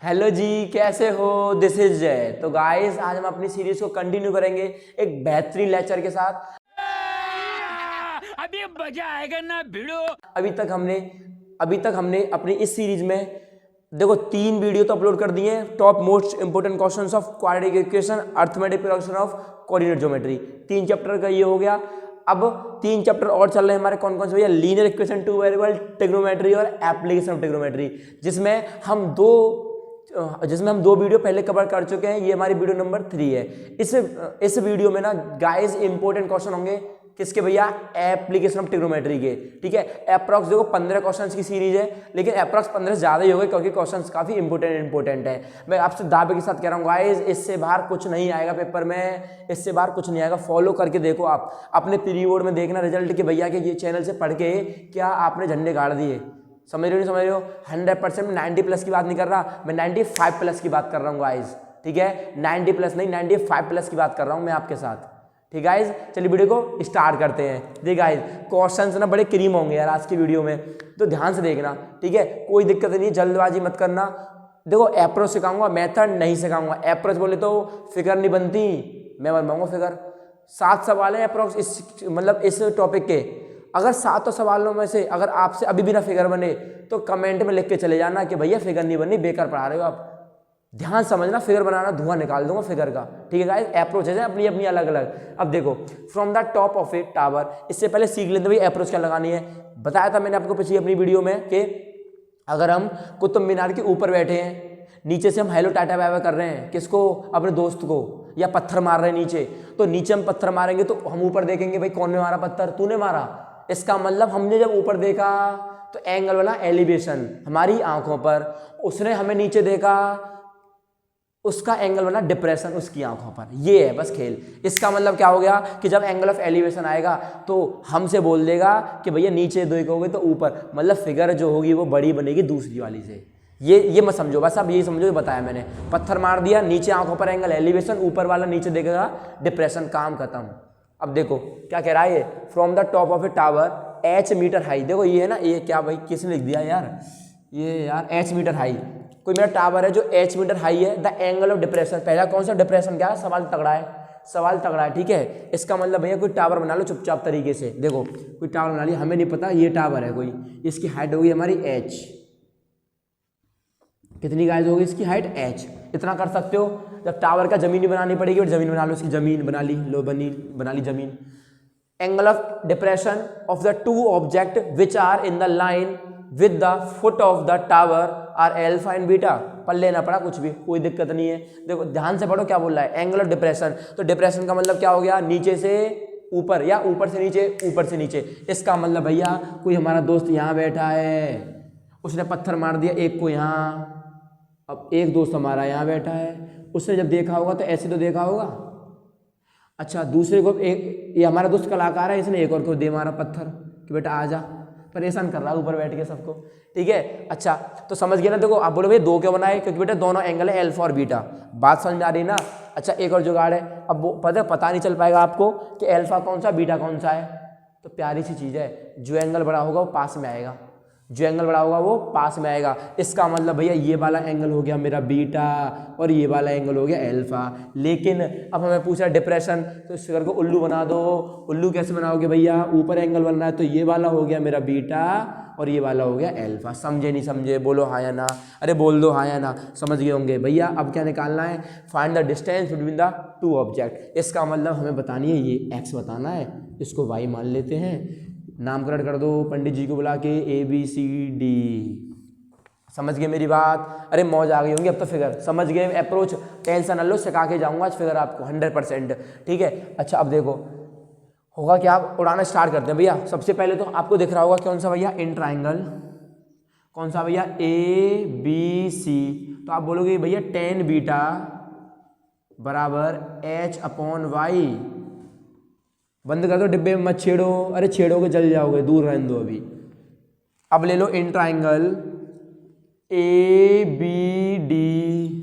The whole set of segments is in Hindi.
हेलो जी, कैसे हो? दिस इज जय। तो गाइस, आज हम अपनी सीरीज को कंटिन्यू करेंगे एक बेहतरीन लेक्चर के साथ। अभी मजा आएगा ना भिड़ो। अभी तक हमने अपनी इस सीरीज में देखो 3 वीडियो तो अपलोड कर दिए हैं। Top most important questions of quadratic equation, arithmetic production of coordinate geometry. 3 chapter का ये हो गया। अब 3 चैप्टर और चल रहे हैं हमारे। कौन कौन से भैया? Linear equation, two variable, trigonometry और एप्लीकेशन ऑफ ट्रिग्नोमेट्री, जिसमें हम दो वीडियो पहले कवर कर चुके हैं। ये हमारी वीडियो नंबर 3 है। इस वीडियो में ना गाइस इंपॉर्टेंट क्वेश्चन होंगे किसके भैया? एप्लीकेशन ऑफ ट्रिग्नोमेट्री के। ठीक है, अप्रॉक्स देखो 15 क्वेश्चंस की सीरीज है, लेकिन अप्रॉक्स 15 ज्यादा ही हो गए क्योंकि क्वेश्चंस काफी इंपॉर्टेंट है। मैं आपसे दावे के साथ कह रहा हूँ गाइस, इससे बाहर कुछ नहीं आएगा पेपर में, इससे बाहर कुछ नहीं आएगा। फॉलो करके देखो, आप अपने प्री बोर्ड में देखना रिजल्ट के भैया के ये चैनल से पढ़ के क्या आपने झंडे गाड़ दिए। समझ रहे हो? नहीं समझ रहे हो? 100% 90 प्लस की बात नहीं कर रहा मैं, 95 प्लस की बात कर रहा हूँ गाइज। ठीक है, 90 प्लस नहीं, 95 प्लस की बात कर रहा हूँ मैं आपके साथ। ठीक है गाइज, चलिए वीडियो को स्टार्ट करते हैं। देखिए गाइज, क्वेश्चंस ना बड़े क्रीम होंगे यार आज की वीडियो में, तो ध्यान से देखना। ठीक है, कोई दिक्कत नहीं, जल्दबाजी मत करना। देखो अप्रोच सिखाऊंगा, मेथड नहीं सिखाऊंगा। अप्रोच बोले तो फिगर नहीं बनती, मैं बनवाऊंगा फिगर। 7 सवाल है अप्रोक्स इस टॉपिक के। अगर 7 सवालों में से अगर आपसे अभी भी ना फिगर बने तो कमेंट में लिख के चले जाना कि भैया फिगर नहीं बनी, बेकार पढ़ा रहे हो आप। ध्यान समझना, फिगर बनाना धुआं निकाल दूंगा फिगर का। ठीक है गाइस, अप्रोच है अपनी अपनी अलग अलग। अब देखो, from the top of a tower, इससे पहले सीख लेते भाई अप्रोच क्या लगानी है। बताया था मैंने आपको पिछली अपनी वीडियो में कि अगर हम कुतुब मीनार के ऊपर बैठे हैं, नीचे से हम हेलो टाटा बाय बाय कर रहे हैं, किसको? अपने दोस्त को, या पत्थर मार रहे हैं नीचे, तो नीचे हम पत्थर मारेंगे तो हम ऊपर देखेंगे भाई कौन ने मारा पत्थर? तूने मारा। इसका मतलब हमने जब ऊपर देखा तो एंगल वाला एलिवेशन हमारी आंखों पर, उसने हमें नीचे देखा, उसका एंगल वाला डिप्रेशन उसकी आंखों पर। ये है बस खेल। इसका मतलब क्या हो गया कि जब एंगल ऑफ एलिवेशन आएगा तो हमसे बोल देगा कि भैया नीचे देखोगे तो ऊपर, मतलब फिगर जो होगी वो बड़ी बनेगी दूसरी वाली से। ये मत समझो, बस आप यही समझो, बताया मैंने। पत्थर मार दिया, नीचे आंखों पर एंगल एलिवेशन, ऊपर वाला नीचे देखेगा डिप्रेशन, काम खत्म। अब देखो क्या कह रहा है ये, from the top of a tower h metre high. देखो ये है ना, ये क्या भाई किसने लिख दिया यार, ये यार h मीटर हाई। कोई मेरा टावर है जो h मीटर हाई है, द एंगल ऑफ डिप्रेशन। पहला कौन सा डिप्रेशन? क्या है? सवाल तगड़ा है, सवाल तगड़ा है। ठीक है, इसका मतलब भैया कोई टावर बना लो चुपचाप तरीके से। देखो कोई टावर बना लिया, हमें नहीं पता ये टावर है कोई, इसकी हाइट होगी हमारी h। कितनी गाइस होगी इसकी हाइट? h। इतना कर सकते हो। जब टावर का जमीन ही बनानी पड़ेगी और जमीन बना लो, इसकी जमीन बना ली, लो बना ली जमीन। Angle of depression of the two object which are in the line with the foot of the tower are alpha and beta. पढ़ लेना पड़ा कुछ भी, कोई दिक्कत नहीं है। देखो ध्यान से पढ़ो क्या बोल रहा है, एंगल ऑफ डिप्रेशन। तो डिप्रेशन का मतलब क्या हो गया? नीचे से ऊपर या ऊपर से नीचे, ऊपर से नीचे। इसका मतलब भैया कोई हमारा दोस्त यहाँ बैठा है, उसने पत्थर मार दिया एक को यहाँ। अब एक दोस्त हमारा यहाँ बैठा है, उसने जब देखा होगा तो ऐसे तो देखा होगा। अच्छा, दूसरे को ये हमारा दोस्त कलाकार है, इसने एक और को दे मारा पत्थर कि बेटा आ जा, परेशान कर रहा है ऊपर बैठ के सबको। ठीक है, अच्छा तो समझ गए ना। देखो आप बोलो भाई दो क्यों बनाए? क्योंकि बेटा दोनों एंगल है अल्फा और बीटा। बात समझ में आ रही ना? अच्छा, एक और जुगाड़ है। अब वो पता नहीं चल पाएगा आपको कि अल्फा कौन सा बीटा कौन सा है। तो प्यारी सी चीज़ है, जो एंगल बड़ा होगा वो पास में आएगा, जो एंगल बड़ा होगा वो पास में आएगा। इसका मतलब भैया ये वाला एंगल हो गया मेरा बीटा और ये वाला एंगल हो गया अल्फा। लेकिन अब हमें पूछा डिप्रेशन, तो इस फिगर को उल्लू बना दो। उल्लू कैसे बनाओगे भैया? ऊपर एंगल बन रहा है तो ये वाला हो गया मेरा बीटा और ये वाला हो गया अल्फा। समझे नहीं समझे? बोलो हाँ या ना। अरे बोल दो हाँ या ना, समझ गए होंगे भैया। अब क्या निकालना है? Find the distance between the two object. इसका मतलब हमें बतानी है, ये x बताना है, इसको y मान लेते हैं। नामकरण कर दो पंडित जी को बुला के, ABCD। समझ गए मेरी बात? अरे मौज आ गई होंगी अब तो, फिगर समझ गए, अप्रोच टेंशन न लो, सिखा के जाऊंगा आज फिगर आपको 100%। ठीक है, अच्छा अब देखो होगा क्या, आप उड़ाना स्टार्ट करते हैं भैया। सबसे पहले तो आपको दिख रहा होगा कौन सा भैया? In triangle. कौन सा भैया? ABC। तो आप बोलोगे भैया tan बीटा बराबर H/y। बंद कर दो, डिब्बे में मत छेड़ो, अरे छेड़ोगे जल जाओगे, दूर रहने दो अभी। अब ले लो इन ट्राइंगल ABD।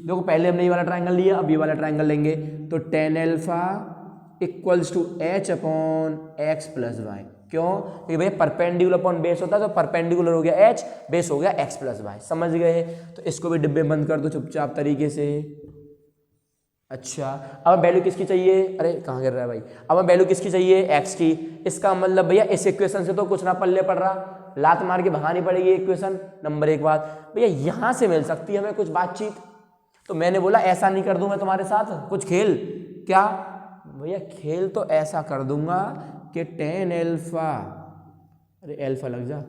देखो पहले हमने ये वाला ट्राइंगल लिया, अब ये वाला ट्राइंगल लेंगे, तो tan alpha equals to H/x + y। क्यों? क्योंकि भैया परपेंडिकुलर अपॉन बेस होता है, तो परपेंडिकुलर हो गया h, बेस हो गया x प्लस वाई। समझ गए? तो इसको भी डिब्बे बंद कर दो चुपचाप तरीके से। अच्छा, अब वैल्यू किसकी चाहिए? अरे कहाँ गिर रहा है भाई? अब वैल्यू किसकी चाहिए? x की। इसका मतलब भैया इस इक्वेशन से तो कुछ ना पल्ले पड़ रहा, लात मार के भगानी पड़ेगी इक्वेशन। नंबर एक बात भैया, यहाँ से मिल सकती है हमें कुछ बातचीत, तो मैंने बोला ऐसा नहीं कर दूं मैं तुम्हारे साथ कुछ खेल। क्या भैया? खेल तो ऐसा कर दूंगा कि टेन एल्फा, अरे एल्फा लग जा,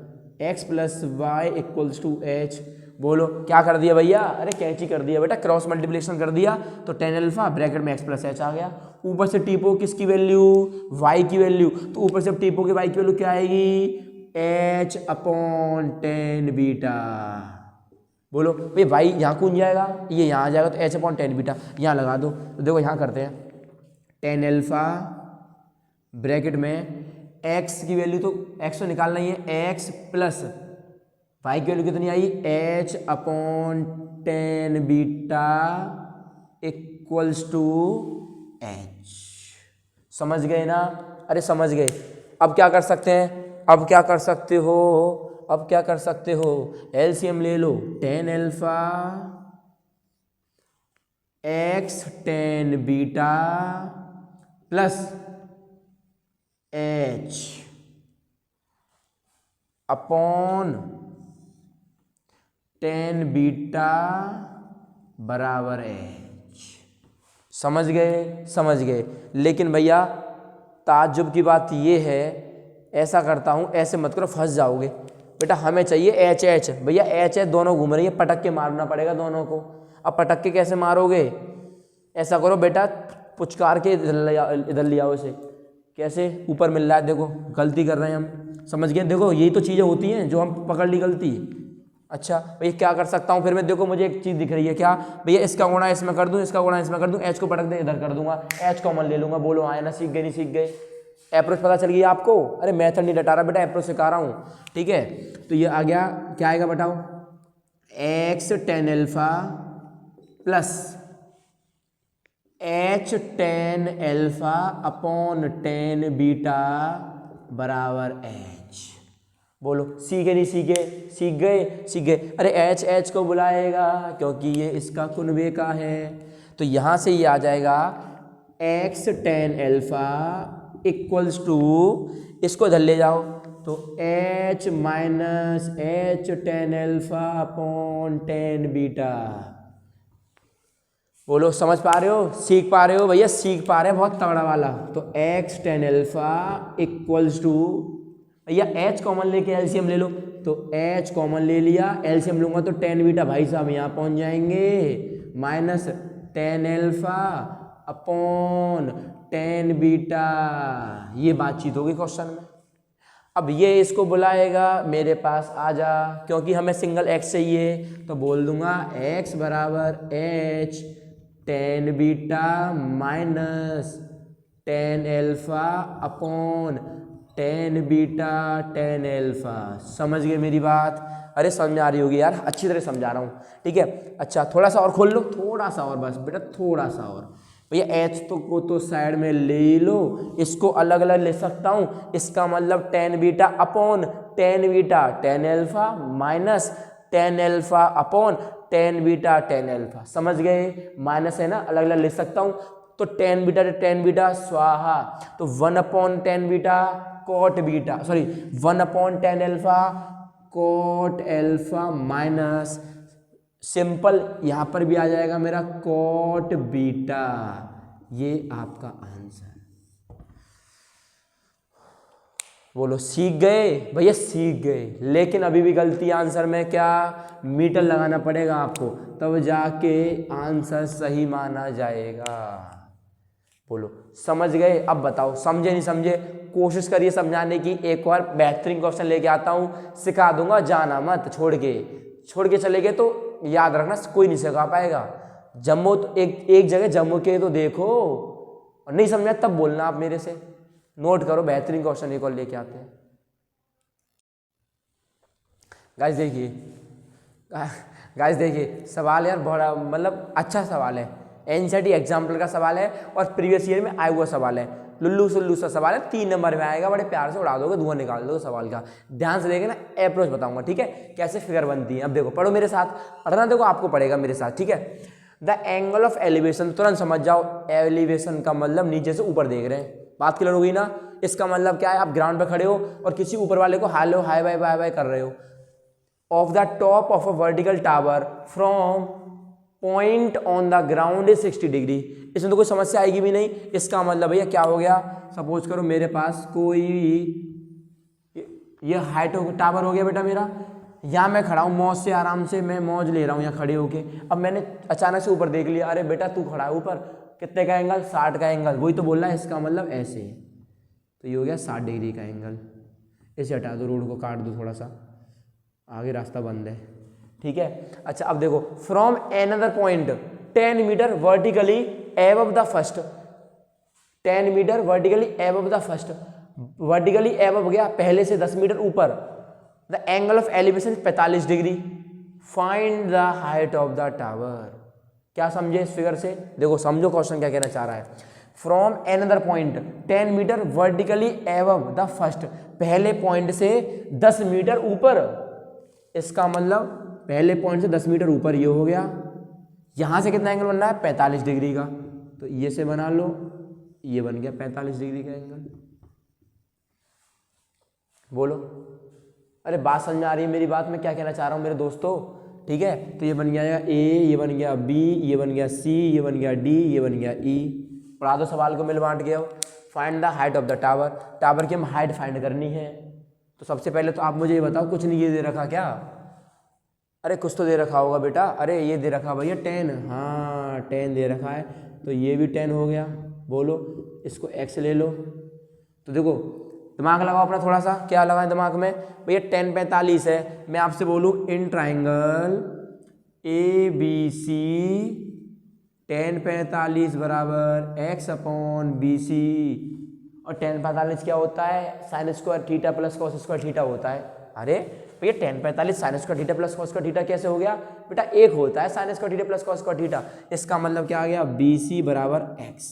x plus y equals to h. बोलो क्या कर दिया भैया? अरे कैची कर दिया बेटा, क्रॉस मल्टीप्लिकेशन कर दिया, तो टेन एल्फा ब्रैकेट में x प्लस एच आ गया। ऊपर से टीपो किसकी वैल्यू? y की वैल्यू, तो ऊपर से टीपो के y की वैल्यू क्या आएगी? h upon ten beta. बोलो भाई y यहाँ कौन जाएगा? ये यहाँ आ जाएगा, तो h अपॉन टेन बीटा यहाँ लगा दो। तो देखो यहाँ करते हैं, टेन एल्फा ब्रैकेट में x की वैल्यू, तो x तो निकालना ही है, x प्लस y की वैल्यू कितनी आई? h upon ten beta equals to h। समझ गए ना? अरे समझ गए। अब क्या कर सकते हैं? अब क्या कर सकते हो? अब क्या कर सकते हो? एलसीएम ले लो, ten alpha x ten beta plus h upon ten beta बराबर h। समझ गए? समझ गए। लेकिन भैया ताज्जुब की बात ये है, ऐसा करता हूँ, ऐसे मत करो फंस जाओगे बेटा, हमें चाहिए एच एच। भैया एच एच दोनों घूम रही है, पटक के मारना पड़ेगा दोनों को। अब पटक के कैसे मारोगे? ऐसा करो बेटा, पुचकार के इधर ले आओ इसे। कैसे? ऊपर मिल रहा है, देखो गलती कर रहे हैं हम। समझ गए? देखो यही तो चीज़ें होती हैं जो हम पकड़ ली गलती। अच्छा भैया क्या कर सकता हूँ फिर मैं? देखो मुझे एक चीज़ दिख रही है, क्या भैया? इसका गुणा इसमें कर दूँ, इसका गुणा इसमें कर दूँ, एच को पटक दे इधर कर दूंगा, एच कॉमन ले लूंगा। बोलो आए ना? सीख गए नहीं सीख गए? अप्रोच पता चल गई आपको? अरे मेथड नहीं डटा रहा बेटा, अप्रोच सिखा रहा हूँ, ठीक है? तो ये आ गया, क्या आएगा बताओ? X tan alpha plus H tan alpha upon ten beta बराबर एच। बोलो सीखे नहीं सीखे? सीख गए? सीख गए। अरे एच एच को बुलाएगा क्योंकि ये इसका कुनबे का है, तो यहाँ से ये आ जाएगा x tan alpha equals to, इसको इधर ले जाओ, तो h minus h tan alpha upon ten beta. बोलो समझ पा रहे हो? सीख पा रहे हो? भैया सीख पा रहे हैं, बहुत तगड़ा वाला। तो x tan alpha equals to, भैया h कॉमन लेके एलसीएम ले लो, तो h कॉमन ले लिया, एलसीएम लूंगा तो टेन बीटा भाई साहब यहाँ पहुँच जाएंगे, minus ten alpha upon tan beta. ये बातचीत होगी क्वेश्चन में। अब ये इसको बुलाएगा मेरे पास आ जा, क्योंकि हमें सिंगल x चाहिए, तो बोल दूंगा x बराबर h tan beta minus ten alpha upon tan beta tan alpha. समझ गए मेरी बात? अरे समझ आ रही होगी यार, अच्छी तरह समझा रहा हूँ, ठीक है? अच्छा थोड़ा सा और खोल लो, थोड़ा सा और, बस बेटा थोड़ा सा और। भैया एच तो को तो साइड में ले लो, इसको अलग अलग ले सकता हूँ, इसका मतलब tan beta upon tan beta tan alpha minus ten alpha upon tan beta tan alpha. समझ गए? माइनस है ना, अलग अलग ले सकता हूँ, तो टेन बीटा स्वाहा, तो one upon ten beta cot beta, sorry one upon tan alpha cot alpha minus simple यहाँ पर भी आ जाएगा मेरा कॉट बीटा। ये आपका आंसर। बोलो सीख गए? भैया सीख गए, लेकिन अभी भी गलती आंसर में, क्या? मीटर लगाना पड़ेगा आपको, तब जाके आंसर सही माना जाएगा। बोलो समझ गए? अब बताओ समझे नहीं समझे? कोशिश करिए समझाने की, एक और बेहतरीन क्वेश्चन लेके आता हूँ, सिखा दूंगा, जाना मत, छोड़ के चले गए तो याद रखना कोई नहीं सिखा पाएगा। जम्मू तो एक जगह जम्मू के तो देखो, और नहीं समझा तब बोलना आप मेरे से। नोट करो, बेहतरीन क्वेश्चन एक और लेके आते हैं। गाइस देखिए सवाल यार बड़ा मतलब अच्छा सवाल है, एनसीईआरटी एग्जाम्पल का सवाल है और प्रीवियस ईयर में आया हुआ सवाल है। लुल्लू सुल्लू सा सवाल है, 3 नंबर में आएगा, बड़े प्यार से उड़ा दोगे, धुआं निकाल दोगे सवाल का। ध्यान से देखे ना, अप्रोच बताऊंगा, ठीक है, कैसे फिगर बनती है। अब देखो, पढ़ो मेरे साथ, पढ़ना देखो आपको पड़ेगा मेरे साथ, ठीक है। द एंगल ऑफ एलिवेशन, तुरंत समझ जाओ, एलिवेशन का मतलब नीचे से ऊपर देख रहे हैं, बात क्लियर हो गई ना। इसका मतलब क्या है, आप ग्राउंड पर खड़े हो और किसी ऊपर वाले को hello hi bye bye bye कर रहे हो। Of the top of a vertical tower from point on the ground is 60 degree. इसमें तो कोई समस्या आएगी भी नहीं। इसका मतलब भैया क्या हो गया, सपोज करो मेरे पास कोई ये हाइट टावर हो गया बेटा मेरा, यहाँ मैं खड़ा हूँ मौज से, आराम से मैं मौज ले रहा हूँ यहाँ खड़े होके। अब मैंने अचानक से ऊपर देख लिया, अरे बेटा तू खड़ा है ऊपर, कितने का एंगल, 60 का एंगल, वही तो बोल रहा है। इसका मतलब ऐसे, तो ये हो गया 60 डिग्री का एंगल। इसे हटा दो, रोड को काट दो थोड़ा सा, आगे रास्ता बंद है, ठीक है। अच्छा अब देखो, from another point 10 metre vertically above the first, 10 metre vertically above the first, vertically above गया पहले से 10 मीटर ऊपर। The angle of elevation 45 degree. Find the height of the tower. क्या समझे इस फिगर से, देखो समझो क्वेश्चन क्या कहना चाह रहा है। From another point 10 metre vertically above the first, पहले पॉइंट से 10 मीटर ऊपर। इसका मतलब पहले पॉइंट से 10 मीटर ऊपर ये हो गया। यहां से कितना एंगल बन रहा है, 45 डिग्री का, तो ये से बना लो, ये बन गया 45 डिग्री का एंगल। बोलो, अरे बात समझ आ रही है मेरी बात, मैं क्या कहना चाह रहा हूं मेरे दोस्तों, ठीक है। तो ये बन गया ए, ये बन गया बी, ये बन गया सी, ये बन गया डी, ये बन गया ई। पढ़ा दो सवाल को, मिल बांट गया हो। Find the height of the tower, tower की हम हाइट फाइंड करनी है। तो सबसे पहले तो आप मुझे ये बताओ, कुछ नहीं ये दे रखा क्या, अरे कुछ तो दे रखा होगा बेटा, अरे ये दे रखा भैया 10, हाँ 10 दे रखा है, तो ये भी 10 हो गया। बोलो, इसको x ले लो। तो देखो दिमाग लगाओ अपना थोड़ा सा, क्या लगाए दिमाग में भैया, 10 45 है। मैं आपसे बोलूँ in triangle A B C 10 45 बराबर x अपॉन बी सी, और 10 45 क्या होता है, sine square theta plus cos square theta होता है। अरे भैया 10 45 sine square theta plus cos square theta कैसे हो गया बेटा, एक होता है sine square theta plus cos square theta. इसका मतलब क्या आ गया, बी सी बराबर x,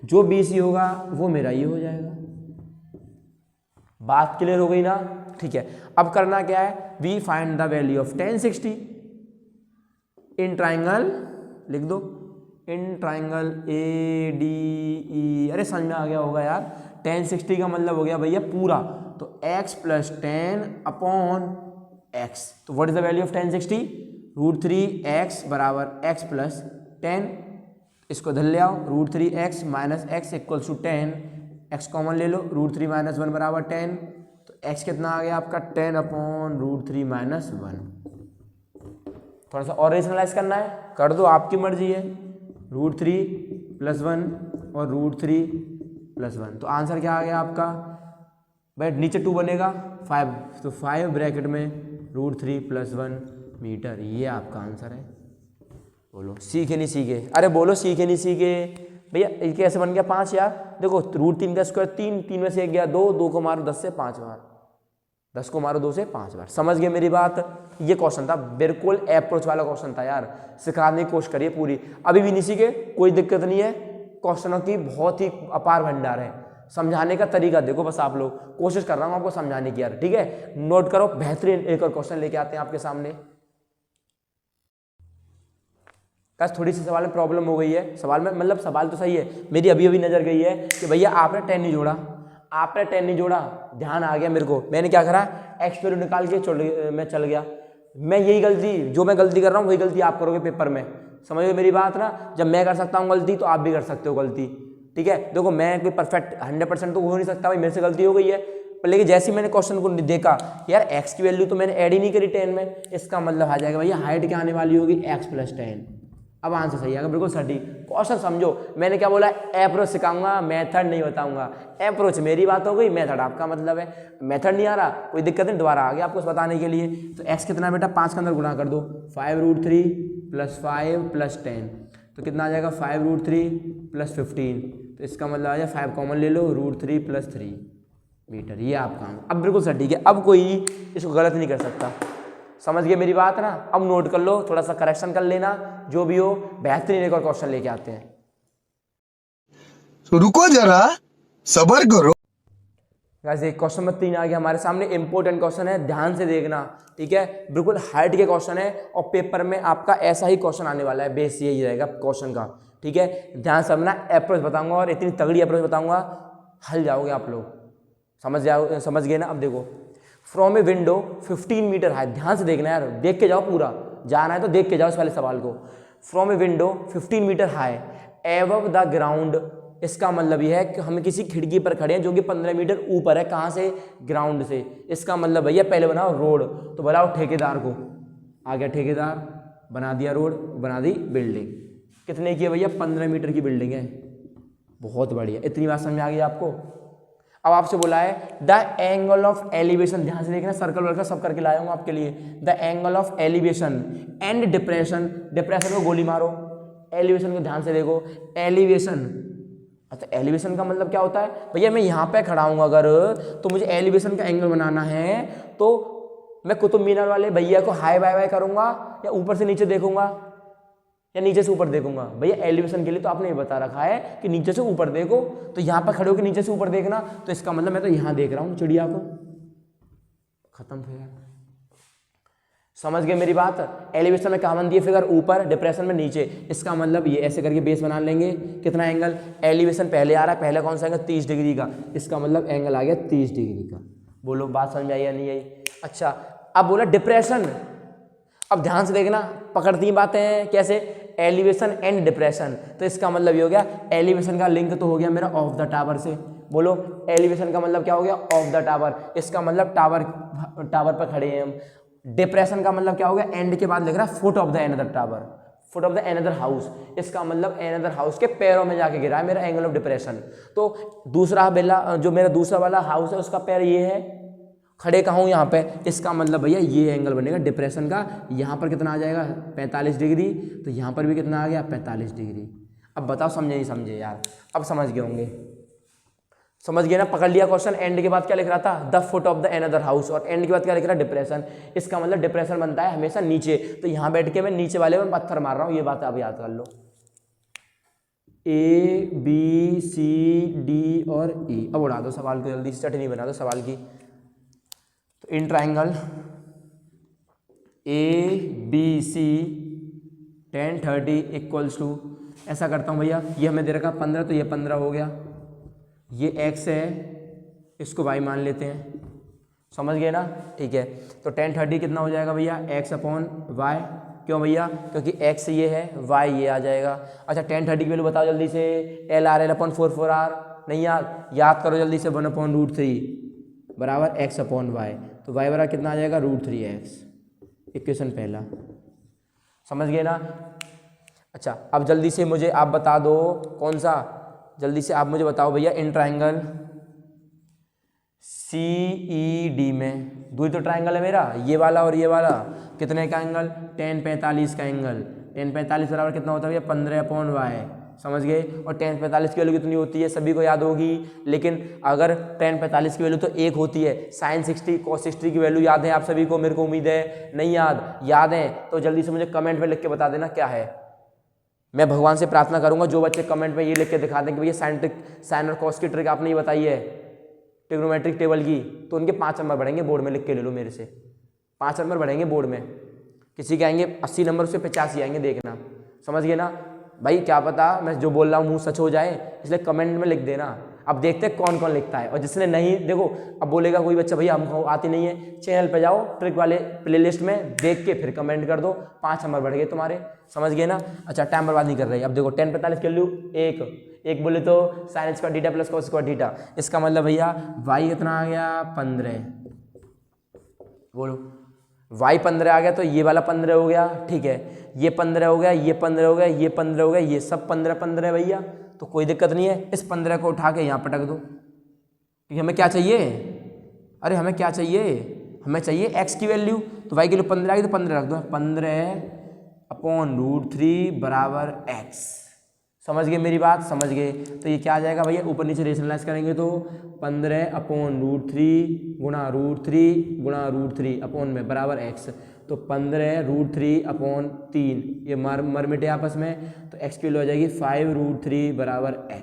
जो बी सी होगा वो मेरा ये हो जाएगा। बात क्लियर हो गई ना, ठीक है। अब करना क्या है, we find the value of 10 60 in triangle, लिख दो in triangle A D E. अरे समझ में आ गया होगा यार, 10 60 का मतलब हो गया भैया पूरा, तो x प्लस 10 अपॉन x। तो what is the value of 10 60, √3x बराबर x प्लस 10। इसको धर ले आओ, √3x minus x equals to 10, x common ले लो, √3 माइनस 1 बराबर 10। तो x कितना आ गया आपका, 10 अपॉन √3 माइनस 1। थोड़ा सा और रेशनलाइज करना है, कर दो, आपकी मर्जी है। √3 प्लस 1 और √3 प्लस 1, तो आंसर क्या आ गया आपका भाई, नीचे 2 बनेगा 5, तो 5 ब्रैकेट में √3 प्लस 1 मीटर, ये आपका आंसर है। बोलो सीखे नहीं सीखे, अरे बोलो सीखे नहीं सीखे भैया। ये कैसे बन गया 5 यार, देखो √3 का स्क्वायर 3, 3 में से 1 गया 2, 2 को मारो 10 से 5 बार, 10 को मारो 2 से 5 बार। समझ गए मेरी बात, ये क्वेश्चन था, बिल्कुल अप्रोच वाला क्वेश्चन था यार, सिखाने की कोशिश करिए पूरी। अभी भी नहीं सीखे कोई दिक्कत नहीं है, क्वेश्चनों की बहुत ही अपार भंडार है। समझाने का तरीका देखो बस, आप लोग कोशिश कर रहा हूँ आपको समझाने की यार, ठीक है। नोट करो, बेहतरीन एक और क्वेश्चन लेके आते हैं आपके सामने। बस थोड़ी सी सवाल में प्रॉब्लम हो गई है, सवाल में मतलब सवाल तो सही है, मेरी अभी अभी नजर गई है कि भैया आपने 10 नहीं जोड़ा, आपने 10 नहीं जोड़ा, ध्यान आ गया मेरे को, मैंने क्या करा, एक्स वैल्यू निकाल के मैं चल गया। मैं यही गलती, जो मैं गलती कर रहा हूँ वही गलती आप करोगे पेपर में, समझो मेरी बात ना। जब मैं कर सकता हूँ गलती, तो आप भी कर सकते हो गलती, ठीक है। देखो मैं कोई परफेक्ट 100% तो हो नहीं सकता भाई, मेरे से गलती हो गई है, पर लेकिन जैसे ही मैंने क्वेश्चन को देखा यार एक्स की वैल्यू तो मैंने ऐड ही नहीं करी 10 में, इसका मतलब आ जाएगा भैया हाइट क्या आने वाली होगी, x प्लस 10। अब आंसर सही आएगा, बिल्कुल सटीक। क्वेश्चन समझो, मैंने क्या बोला, अप्रोच सिखाऊंगा, मेथड नहीं बताऊंगा। अप्रोच मेरी बात हो गई, मेथड आपका मतलब है। मेथड नहीं आ रहा, कोई दिक्कत नहीं, दोबारा आ गया आपको बताने के लिए। तो x कितना बेटा, 5 के अंदर गुणा कर दो, 5√3 प्लस 5 प्लस 10, तो कितना आ जाएगा 5√3 प्लस 15। तो इसका मतलब आ जाए 5 कॉमन ले लो, √3 प्लस 3 मीटर, ये आपका आंसर। अब बिल्कुल सटीक है, अब कोई इसको गलत नहीं कर सकता। समझ गए मेरी बात ना, अब नोट कर लो, थोड़ा सा करेक्शन कर लेना, जो भी हो बेहतरीन एक और क्वेश्चन लेके आते हैं। तो रुको जरा, सबर करो। वैसे क्वेश्चन नंबर 3 आ गया हमारे सामने। इंपॉर्टेंट क्वेश्चन है, ध्यान से देखना, ठीक है। बिल्कुल हार्ड के क्वेश्चन है और पेपर में आपका ऐसा ही क्वेश्चन आने वाला है, बेस यही रहेगा क्वेश्चन का, ठीक है। ध्यान से अपना अप्रोच बताऊंगा और इतनी तगड़ी अप्रोच बताऊंगा, हल जाओगे आप लोग, समझ गए ना। अब देखो, from a window 15 metre high, ध्यान से देखना यार, देख के जाओ, पूरा जाना है तो देख के जाओ इस वाले सवाल को। From a window 15 metre high above the ground, इसका मतलब यह है कि हम किसी खिड़की पर खड़े हैं जो कि 15 मीटर ऊपर है, कहाँ से, ग्राउंड से। इसका मतलब भैया पहले बनाओ रोड, तो बनाओ ठेकेदार को, आ गया ठेकेदार, बना दिया रोड, बना दी बिल्डिंग। कितने की है भैया, 15 मीटर की बिल्डिंग है, बहुत बढ़िया। इतनी बात समझ आ गई आपको। अब आपसे बोला है द एंगल ऑफ एलिवेशन, ध्यान से देखना, सर्कल वर्कल सब करके लाया हूँ आपके लिए। The angle of elevation and depression, depression को गोली मारो, एलिवेशन को ध्यान से देखो, एलिवेशन। अच्छा, एलिवेशन का मतलब क्या होता है भैया, मैं यहाँ पे खड़ा हूँ अगर, तो मुझे एलिवेशन का एंगल बनाना है, तो मैं कुतुब मीनार वाले भैया को हाय बाय बाय करूँगा, या ऊपर से नीचे देखूंगा, या नीचे से ऊपर देखूंगा। भैया एलिवेशन के लिए तो आपने ये बता रखा है कि नीचे से ऊपर देखो, तो यहाँ पर खड़े होकर नीचे से ऊपर देखना, तो इसका मतलब मैं तो यहाँ देख रहा हूँ चिड़िया को, खत्म फिगर। समझ गए मेरी बात। एलिवेशन में कहाँ बनती है फिगर, ऊपर, डिप्रेशन में नीचे। इसका मतलब ये ऐसे करके बेस बना लेंगे, कितना एंगल, एलिवेशन पहले आ रहा है, पहले कौन सा एंगल, 30 डिग्री का, इसका मतलब एंगल आ गया 30 डिग्री का। बोलो बात समझ में आई या नहीं आई। अच्छा, अब बोला डिप्रेशन, अब ध्यान से देखना, पकड़ती बातें कैसे, एलिवेशन एंड डिप्रेशन, तो इसका मतलब ये हो गया, एलिवेशन का लिंक तो हो गया मेरा ऑफ द टावर से। बोलो एलिवेशन का मतलब क्या हो गया, ऑफ द टावर, इसका मतलब टावर पर खड़े हैं हम। डिप्रेशन का मतलब क्या हो गया, एंड के बाद लिख रहा foot of the another tower, foot of the another house, इसका मतलब एनदर हाउस के पैरों में जाके गिरा है मेरा एंगल ऑफ डिप्रेशन। तो दूसरा बेला, जो मेरा दूसरा वाला हाउस है, उसका पैर ये है, खड़े कहाँ हूँ यहाँ पे, इसका मतलब भैया ये एंगल बनेगा डिप्रेशन का। यहाँ पर कितना आ जाएगा, 45 डिग्री, तो यहाँ पर भी कितना आ गया, 45 डिग्री। अब बताओ समझे नहीं समझे यार, अब समझ गए होंगे, समझ गए ना। पकड़ लिया क्वेश्चन, एंड के बाद क्या लिख रहा था, the foot of the another house, और एंड के बाद क्या लिख रहा है, डिप्रेशन। इसका मतलब डिप्रेशन बनता है हमेशा नीचे, तो यहाँ बैठ के मैं नीचे वाले में पत्थर मार रहा हूँ, ये बात आप याद कर लो। A B C D और E। अब उड़ा दो सवाल को, जल्दी से चटनी बना दो सवाल की। तो in triangle ABC tan 30 equals to, ऐसा करता हूँ भैया, ये हमें दे रखा 15, तो ये 15 हो गया, ये x है, इसको y मान लेते हैं, समझ गए ना, ठीक है। तो tan 30 कितना हो जाएगा भैया, x अपॉन y, क्यों भैया, क्योंकि x ये है, y ये आ जाएगा। अच्छा, tan 30 की वैल्यू बताओ जल्दी से, LRL अपॉन 4 नहीं याद करो जल्दी से, 1/√3 बराबर x अपॉन y, तो y बराबर कितना आ जाएगा, √3x, इक्वेशन पहला, समझ गए ना। अच्छा, अब जल्दी से मुझे आप बता दो, कौन सा, जल्दी से आप मुझे बताओ भैया, इन ट्राइंगल CED में, दूरी तो ट्राइंगल है मेरा, ये वाला और ये वाला, कितने का एंगल, tan 45 का एंगल, tan 45 बराबर कितना होता है भैया, 15/y, समझ गए। और tan 45 की वैल्यू कितनी होती है, सभी को याद होगी, लेकिन अगर tan 45 की वैल्यू तो 1 होती है, sin 60 cos 60 की वैल्यू याद है आप सभी को, मेरे को उम्मीद है नहीं याद है तो जल्दी से मुझे कमेंट में लिख के बता देना क्या है। मैं भगवान से प्रार्थना करूंगा जो बच्चे कमेंट में ये लिख के दिखा दें कि भैया साइन और कॉस की ट्रिक आपने ये बताई है ट्रिग्नोमेट्रिक टेबल की, तो उनके 5 नंबर बढ़ेंगे बोर्ड में, लिख के ले लो मेरे से, 5 नंबर बढ़ेंगे बोर्ड में, किसी के आएंगे 80 नंबर से 85 आएंगे, देखना, समझ गए ना भाई। क्या पता मैं जो बोल रहा हूँ मुँह सच हो जाए, इसलिए कमेंट में लिख देना। अब देखते हैं कौन कौन लिखता है, और जिसने नहीं, देखो अब बोलेगा कोई बच्चा भैया हमको आती नहीं है, चैनल पे जाओ, ट्रिक वाले प्लेलिस्ट में देख के फिर कमेंट कर दो, 5 नंबर बढ़ गए तुम्हारे, समझ गए ना। अच्छा, टाइम बर्बाद नहीं कर रही। अब देखो tan 45 की वैल्यू 1 बोले तो sin square theta plus cos square theta, इसका मतलब भैया y कितना आ गया, 15, बोलो y 15 आ गया, तो ये वाला 15 हो गया, ठीक है, ये 15 हो गया, ये 15 हो गया, ये 15 हो गया, ये सब 15 है भैया, तो कोई दिक्कत नहीं है। इस 15 को उठा के यहाँ पटक दो, क्योंकि हमें क्या चाहिए, अरे हमें क्या चाहिए, हमें चाहिए x की वैल्यू, तो y की वैल्यू 15 आ गई, तो 15 रख दो, 15/√3 बराबर x, समझ गए मेरी बात, समझ गए। तो ये क्या आ जाएगा भैया, ऊपर नीचे रेशनलाइज करेंगे तो 15/√3 गुणा √3 अपॉन में बराबर x, तो 15√3/3, ये मर मिटे आपस में, तो x की वैल्यू आ जाएगी 5√3 बराबर x,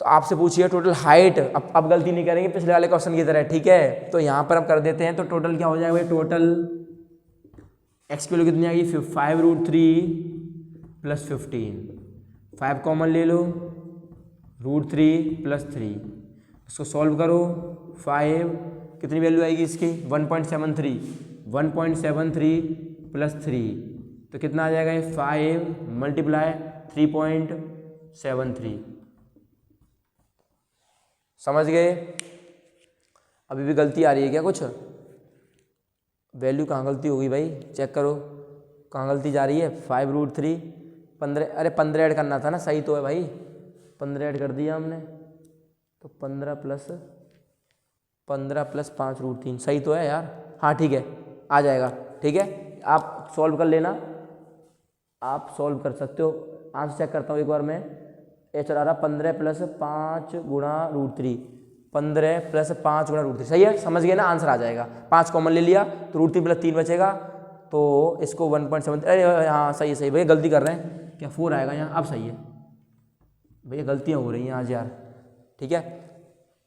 तो आपसे पूछिए टोटल हाइट, अब गलती नहीं करेंगे पिछले वाले क्वेश्चन की तरह, ठीक है। तो यहाँ पर हम कर देते हैं, तो टोटल क्या हो जाएगा भाई, टोटल एक्स की वैल्यू कितनी आ गई 5√3 + 15, 5 कॉमन ले लो, √3 + 3, इसको सॉल्व करो, 5 कितनी वैल्यू आएगी इसकी 1.73, 1.73 + 3 तो कितना आ जाएगा ये 5 × 3.73, समझ गए। अभी भी गलती आ रही है क्या कुछ, वैल्यू कहाँ गलती होगी भाई, चेक करो कहाँ गलती जा रही है। 5√3 15, अरे 15 ऐड करना था ना, सही तो है भाई, 15 ऐड कर दिया हमने, तो 15 + 5√3 सही तो है यार, हाँ ठीक है आ जाएगा, ठीक है। आप सॉल्व कर लेना, आप सॉल्व कर सकते हो। आंसर चेक करता हूँ एक बार मैं, ये चला रहा 15 + 5 × √3, 15 + 5 × √3 सही है, समझ गए ना, आंसर आ जाएगा। 5 कॉमन ले लिया तो √3 + 3 बचेगा, तो इसको 1.7, अरे हाँ सही है, सही भैया गलती कर रहे हैं, क्या 4 आएगा यहाँ, अब सही है भैया, गलतियाँ हो रही हैं आज यार, ठीक है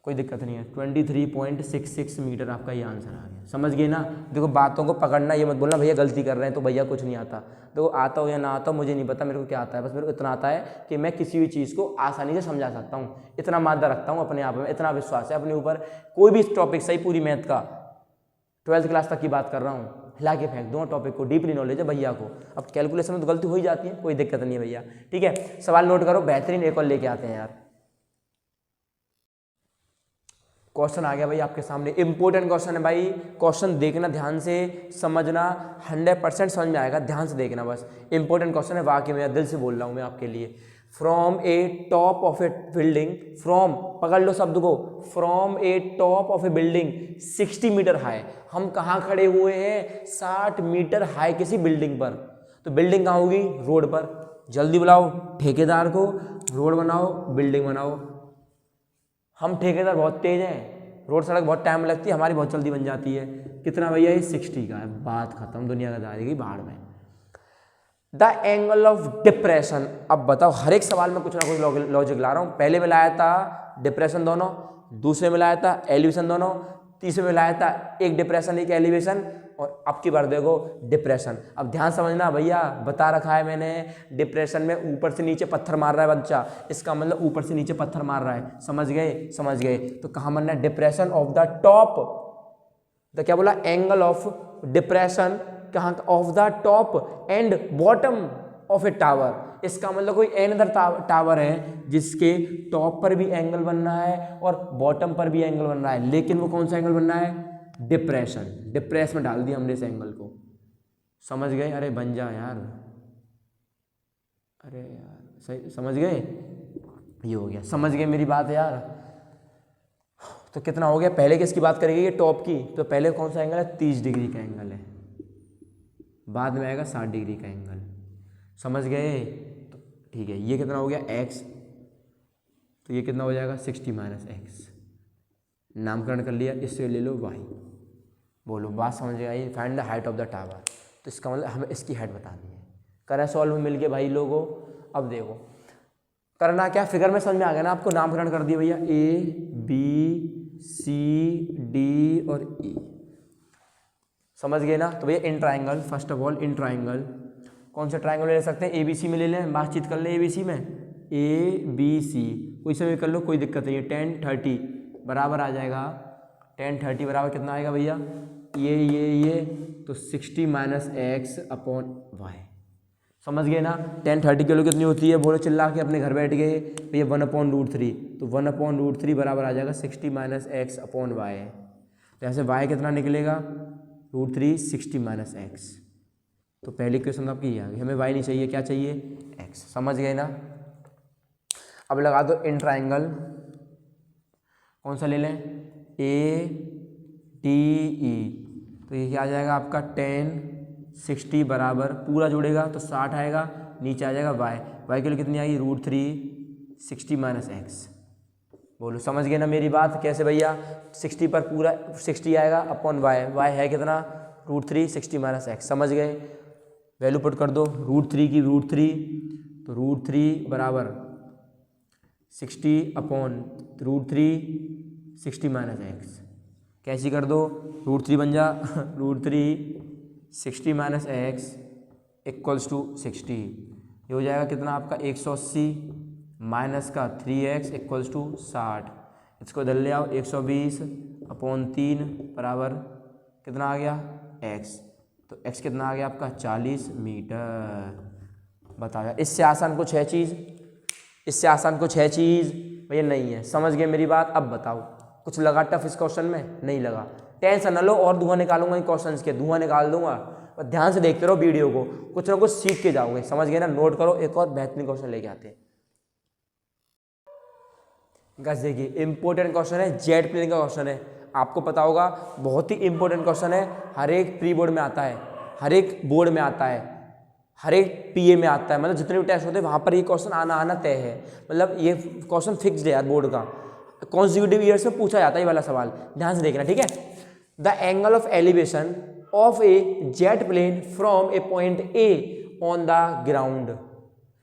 कोई दिक्कत नहीं है। 23.66 मीटर आपका ये आंसर आ गया, समझ गए ना। देखो बातों को पकड़ना, ये मत बोलना भैया गलती कर रहे हैं तो भैया कुछ नहीं आता, देखो आता हो या ना आता हो मुझे नहीं पता, मेरे को क्या आता है, बस मेरे को इतना आता है कि मैं किसी भी चीज़ को आसानी से समझा सकता हूँ, इतना मादा रखता हूँ अपने आप में, इतना विश्वास है अपने ऊपर, कोई भी टॉपिक सही, पूरी मैथ का 12th क्लास तक की बात कर रहा हूँ, हिला के फेंक दूँगा टॉपिक को, डीपली नॉलेज है भैया को। अब कैलकुलेशन में तो गलती हो ही जाती है, कोई दिक्कत नहीं है भैया, ठीक है। सवाल नोट करो, बेहतरीन एक और लेके आते हैं यार। क्वेश्चन आ गया भाई आपके सामने, इंपॉर्टेंट क्वेश्चन है भाई, क्वेश्चन देखना ध्यान से, समझना 100% समझ में आएगा, ध्यान से देखना बस, इंपॉर्टेंट क्वेश्चन है, वाकई में दिल से बोल रहा हूँ मैं आपके लिए। From a top of a building, from पकड़ लो शब्द को, from a top of a building 60 metre high, हम कहाँ खड़े हुए हैं 60 मीटर हाई किसी बिल्डिंग पर, तो बिल्डिंग कहाँ होगी, रोड पर, जल्दी बुलाओ ठेकेदार को, रोड बनाओ बिल्डिंग बनाओ। हम ठेकेदार बहुत तेज हैं, रोड सड़क बहुत टाइम लगती है, हमारी बहुत जल्दी बन जाती है। कितना भैया ये 60 का है, बात खत्म, दुनिया का दारी गई बाहर में। द एंगल ऑफ डिप्रेशन, अब बताओ हर एक सवाल में कुछ ना कुछ लॉजिक ला रहा हूँ। पहले में लाया था डिप्रेशन दोनों, दूसरे में लाया था एलिवेशन दोनों, तीसरे में लाया था एक डिप्रेशन एक एलिवेशन, और अब की बार देखो डिप्रेशन। अब ध्यान समझना भैया, बता रखा है मैंने, डिप्रेशन में ऊपर से नीचे पत्थर मार रहा है बच्चा, इसका मतलब ऊपर से नीचे पत्थर मार रहा है, समझ गए, समझ गए। तो कहाँ बनना है, डिप्रेशन ऑफ द टॉप, तो क्या बोला, एंगल ऑफ डिप्रेशन कहाँ, of the top and bottom of a tower, इसका मतलब कोई एनदर टावर है जिसके टॉप पर भी एंगल बन रहा है और बॉटम पर भी एंगल बन रहा है, लेकिन वो कौन सा एंगल बन रहा है, डिप्रेशन, डिप्रेस में डाल दिया हमने इस एंगल को, समझ गए। अरे बन जा यार, अरे यार सही समझ गए, ये हो गया, समझ गए मेरी बात यार। तो कितना हो गया, पहले किसकी बात करेंगे, ये टॉप की, तो पहले कौन सा एंगल है, 30 डिग्री का एंगल है, बाद में आएगा 60 डिग्री का एंगल, समझ गए। तो ठीक है, ये कितना हो गया x, तो ये कितना हो जाएगा 60 - x, नामकरण कर लिया, इससे ले लो y, बोलो बात समझ आई। Find the height of the tower, तो इसका मतलब हमें इसकी हाइट बतानी है। करें सॉल्व मिल के भाई लोगों, अब देखो करना क्या, फिगर में समझ में आ गया ना आपको, नामकरण कर दिया भैया A B C D और E, समझ गए ना। तो भैया in triangle, first of all in triangle कौन सा ट्राइंगल ले सकते हैं, ABC में ले लें, बातचीत कर लें ABC में, ABC कोई समय कर लो, कोई दिक्कत नहीं है। 10 30 बराबर आ जाएगा, 10 30 बराबर कितना आएगा भैया, ये तो 60 - x अपॉन y, समझ गए ना। 10 30 किलो कितनी होती है, बोलो चिल्ला के अपने घर बैठ गए भैया, 1/√3, तो 1/√3 बराबर आ जाएगा 60 - x अपॉन y, तो ऐसे y कितना निकलेगा, √3 60 - x, तो पहली क्वेश्चन आपकी ये आ गई, हमें y नहीं चाहिए, क्या चाहिए, x, समझ गए ना। अब लगा दो इन ट्राइंगल, कौन सा ले लें, ADE, तो ये क्या आ जाएगा आपका 10 60 बराबर पूरा जुड़ेगा तो 60 आएगा, नीचे आ जाएगा y के लिए कितनी आएगी, √3 60 - x, बोलो समझ गए ना मेरी बात, कैसे भैया 60 पर पूरा 60 आएगा अपॉन y है कितना, √3 60 - x, समझ गए। वैल्यू पुट कर दो, √3 की √3, तो √3 बराबर 60/√3 60 माइनस एक्स, कैसी कर दो, √3 बन जा √3 60 माइनस एक्स इक्वल्स टू 60। ये हो जाएगा कितना आपका 180 माइनस का 3x इक्वल्स टू 60। इसको इधर ले आओ, 120/3 बराबर कितना आ गया x, तो x कितना आ गया आपका 40 मीटर। बताओ इससे आसान कुछ है चीज़, इससे आसान कुछ है चीज़ भैया नहीं है। समझ गए मेरी बात। अब बताओ कुछ लगा टफ इस क्वेश्चन में, नहीं लगा, टेंशन न लो, और धुआं निकालूंगा इन क्वेश्चंस के, धुआं निकाल दूंगा। और ध्यान से देखते रहो वीडियो को, कुछ ना कुछ सीख के जाओगे। समझ गए ना, नोट करो, एक और बेहतरीन क्वेश्चन लेके आते हैं। गाइस देखिए इंपॉर्टेंट क्वेश्चन है, जेट प्लेन का क्वेश्चन है, आपको पता होगा बहुत ही इंपॉर्टेंट क्वेश्चन है, हर एक प्री बोर्ड में आता है, हर एक बोर्ड में आता है, हर एक पीए में आता है, मतलब जितने भी टेस्ट होते हैं वहाँ पर ये क्वेश्चन आना तय है। मतलब ये क्वेश्चन फिक्स्ड है यार, बोर्ड का कॉन्सिक्यूटिव ईयर्स में पूछा जाता है ये वाला सवाल, ध्यान से देखना ठीक है। The angle of elevation of a jet plane from a point A on the ground.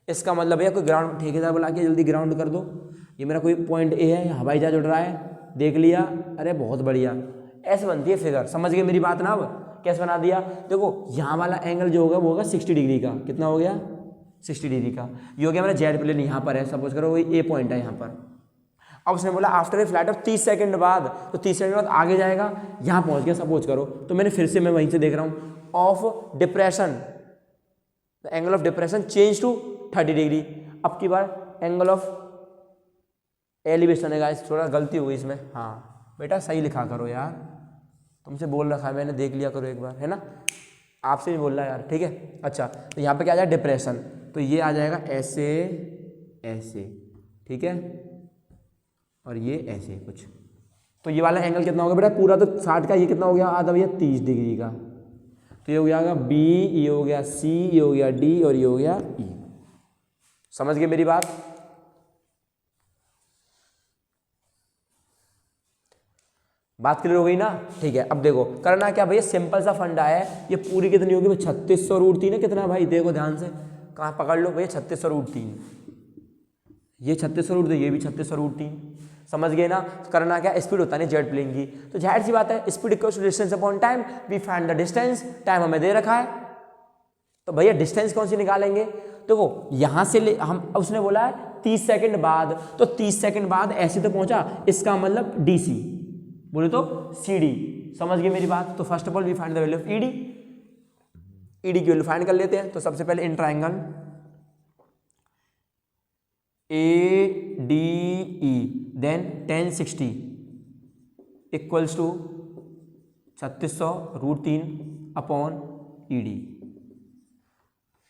इसका मतलब भैया कोई ग्राउंड ठेकेदार बुला के जल्दी ग्राउंड कर दो, ये मेरा कोई पॉइंट ए है, हवाई जहाज उड़ रहा है, देख लिया, अरे बहुत बढ़िया, ऐसे बनती है फिगर। समझ गए मेरी बात ना। अब कैसे बना दिया, देखो यहाँ वाला एंगल जो होगा वो होगा 60 डिग्री का, कितना हो गया 60 डिग्री का। ये हो गया मेरा जेट प्लेन यहाँ पर है, सपोज करो वही ए पॉइंट है यहाँ पर। अब उसने बोला after a flight of 30 second बाद, तो 30 सेकंड बाद आगे जाएगा, यहाँ पहुँच गया सपोज करो, तो मैंने फिर से मैं वहीं से देख रहा हूँ of depression, the angle of depression change to 30 degree. अब की बार एंगल ऑफ एलिवेशन है गाइस, थोड़ा गलती हो गई इसमें, हाँ बेटा सही लिखा करो यार, तुमसे बोल रखा है मैंने, देख लिया करो एक बार, है ना, आपसे भी बोल रहा है यार, ठीक है। अच्छा तो यहाँ पे क्या आ जाएगा डिप्रेशन, तो ये आ जाएगा ऐसे ऐसे, ठीक है, और ये ऐसे कुछ, तो ये वाला एंगल कितना होगा बेटा, पूरा तो 60 का, ये कितना हो गया आधा भैया 30 डिग्री का, तो ये हो गया बी, ये हो गया सी, ये हो गया डी, और ये हो गया ई। समझ गए मेरी बात। बात क्लियर हो गई ना, ठीक है। अब देखो करना क्या भैया, सिंपल सा फंडा है, ये पूरी कितनी होगी 3600√3 है, कितना भाई देखो ध्यान से, कहाँ पकड़ लो भैया 3600√3, ये 3600√3, ये भी 3600√3। समझ गए ना। करना क्या, स्पीड होता है जेट प्लेन की, तो जाहिर सी बात है speed equals to distance upon time, we find the distance, time हमें दे रखा है, तो भैया डिस्टेंस कौन सी निकालेंगे, देखो यहाँ से ले हम, उसने बोला है 30 सेकंड बाद, तो 30 सेकंड बाद ऐसे तो पहुंचा, इसका मतलब डीसी बोले तो CD। समझ गए मेरी बात। तो first of all we find the value of ED, ED की वैल्यू फाइंड कर लेते हैं। तो सबसे पहले in triangle ADE then 1060 equals to 3600√3 upon ED।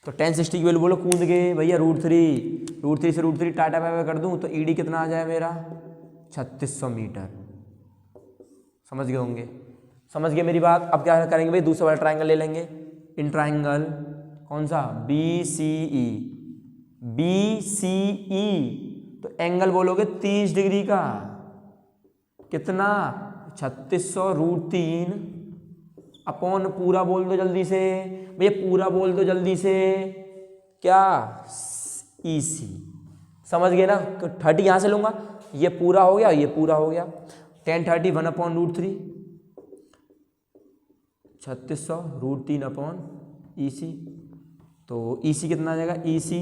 तो 1060 की वैल्यू बोलो कूद गए भैया √3 से √3 टाटा बाय कर दूं, तो ED कितना आ जाए मेरा 3600 मीटर। समझ गए होंगे, समझ गए मेरी बात। अब क्या करेंगे भाई, दूसरा वाला ट्राइंगल ले लेंगे, इन ट्राइंगल कौन सा BCE, BCE तो एंगल बोलोगे 30 डिग्री का, कितना 3600√3 अपॉन पूरा बोल दो जल्दी से भैया, पूरा बोल दो जल्दी से, क्या EC। समझ गए ना, तो 30 यहाँ से लूँगा, ये पूरा हो गया, ये पूरा हो गया, 1030 1/√3 3600√3 अपॉन EC, तो EC कितना आ जाएगा, EC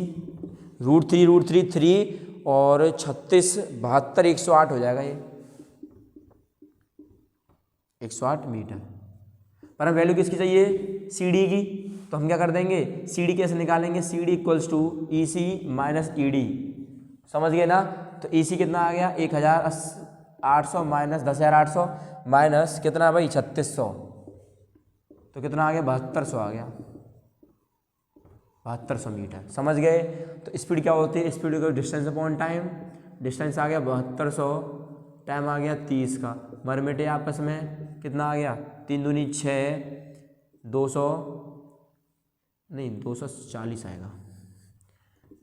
√3 3 और 36 72 108 हो जाएगा, ये 108 मीटर। पर हम वैल्यू किसकी चाहिए, CD की, तो हम क्या कर देंगे, CD कैसे निकालेंगे, CD equals to EC minus ED। समझ गए ना। तो EC कितना आ गया 1800 माइनस 10800 माइनस कितना भाई 3600, तो कितना आ गया 7200 आ गया, 7200 मीटर। समझ गए। तो स्पीड क्या होती है, स्पीड का डिस्टेंस अपॉन टाइम, डिस्टेंस आ गया 7200, टाइम आ गया 30 का, मर मिटे आपस में, कितना आ गया 3 दूनी 6, 200 नहीं 240 आएगा,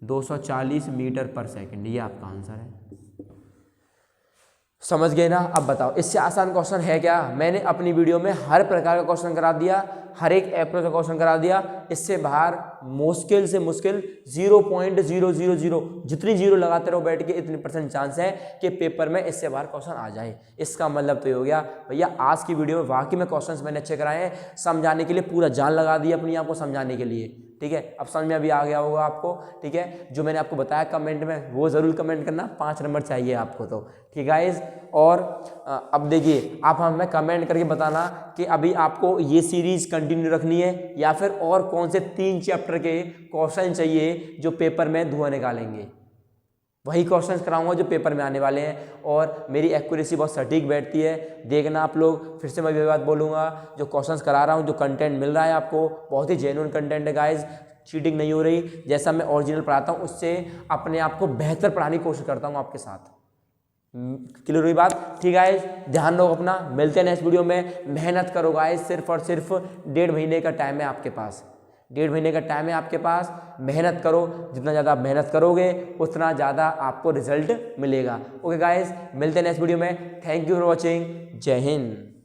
240 मीटर पर सेकंड, ये आपका आंसर है। समझ गए ना? अब बताओ इससे आसान क्वेश्चन है क्या? मैंने अपनी वीडियो में हर प्रकार का क्वेश्चन करा दिया, हर एक अप्रोच का क्वेश्चन करा दिया। इससे बाहर मुश्किल से मुश्किल 0.000 जितनी जीरो लगाते रहो बैठ के इतनी % चांस है कि पेपर में इससे बाहर क्वेश्चन आ जाए। इसका मतलब तो ये हो गया भैया आज की वीडियो में वाकई में क्वेश्चंस मैंने अच्छे कराए हैं, समझाने के लिए पूरा जान लगा दी अपनी आप को समझाने के लिए। ठीक है, अब समझ में अभी आ गया होगा आपको। ठीक है, जो मैंने आपको बताया कमेंट में वो ज़रूर कमेंट करना, 5 नंबर चाहिए आपको तो। ठीक है गाइस, और अब देखिए आप हमें कमेंट करके बताना कि अभी आपको ये सीरीज़ कंटिन्यू रखनी है या फिर और कौन से 3 चैप्टर के क्वेश्चन चाहिए जो पेपर में धुआं निकालेंगे। वही क्वेश्चंस कराऊंगा जो पेपर में आने वाले हैं, और मेरी एक्यूरेसी बहुत सटीक बैठती है। देखना आप लोग, फिर से मैं ये बात बोलूँगा, जो क्वेश्चंस करा रहा हूँ, जो कंटेंट मिल रहा है आपको, बहुत ही जेन्युइन कंटेंट है गाइज, चीटिंग नहीं हो रही। जैसा मैं ओरिजिनल पढ़ाता हूँ उससे अपने आप को बेहतर पढ़ाने की कोशिश करता हूँ आपके साथ। क्लियर हुई बात? ठीक है गाइज, ध्यान रखो अपना, मिलते हैं नेक्स्ट वीडियो में। मेहनत करो गाइज, सिर्फ और सिर्फ 1.5 महीने का टाइम है आपके पास, 1.5 महीने का टाइम है आपके पास। मेहनत करो, जितना ज़्यादा आप मेहनत करोगे उतना ज़्यादा आपको रिजल्ट मिलेगा। ओके गाइज, मिलते हैं नेक्स्ट वीडियो में। Thank you for watching. जय हिंद।